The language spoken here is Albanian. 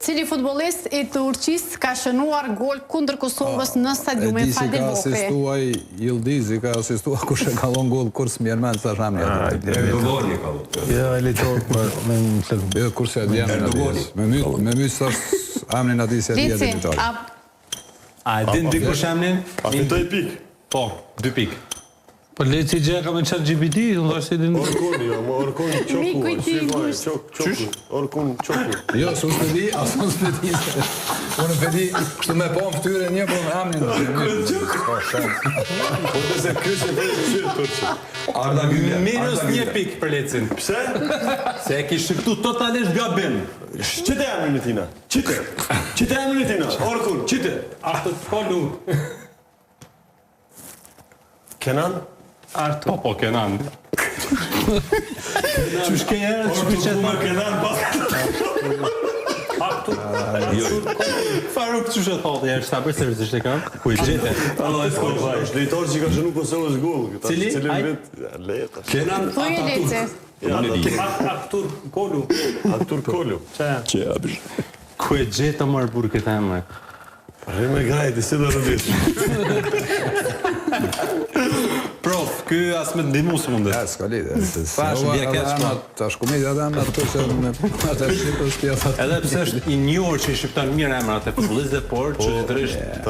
Cili futbollist i Turqisë ka shënuar gol kundër Kosovës në stadiumin Fadil Ka Vokri? asistuar Yildizi, ka asistuar kush e kallon gol kurs mjermen sa shamni atë. Erdogani ka lu. Ja, elitor me Kurse Adrian me myt thos amnin aty se dia Lici, detail. A e din dikush emrin? A fitoj pik? Po, 2 pikë. Po Leci gjë ka me çat GPT, unë thash se din. Orkuni, jo, Orkun Çoku. Miku i tij Çoku. Orkun Çoku. Jo, s'u di, as s'u di. Unë vedi, kështu me po në fytyrën një po me amnin. Po të se ky se vetë shit Turqi. Arda Gylja. Minus 1 pikë për Lecin. Pse? Se e ki shqiptu totalisht gabim. Qite emrin e tina? Qite. Qite emrin e tina? Orkun, qite. Artur Kolu. Kenan? Artur. Po, Kenan. Qysh ke herë, qysh ke me Kenan pas. Artur. Faruk qysh e thotë herë, sa për seriozisht e kam? Ku i gjete? Allah e skoj. Është drejtori që ka shënuar Kosovës gol. Cili? Leta. Kenan Thuaj Lici. Artur Kolu. Artur Kolu. Ku e gjete më burë këtë emre? Rime grajti, si do të dish. Prof, ky as me ndimu së mundet. Ja, s'ka lidhje. Fash, bje keq shko. Tash komedia dhe atë këto që atë shqipës pjesa. Edhe pse është i njohur që i shqipton mirë emrat e futbollistëve, por çuditërisht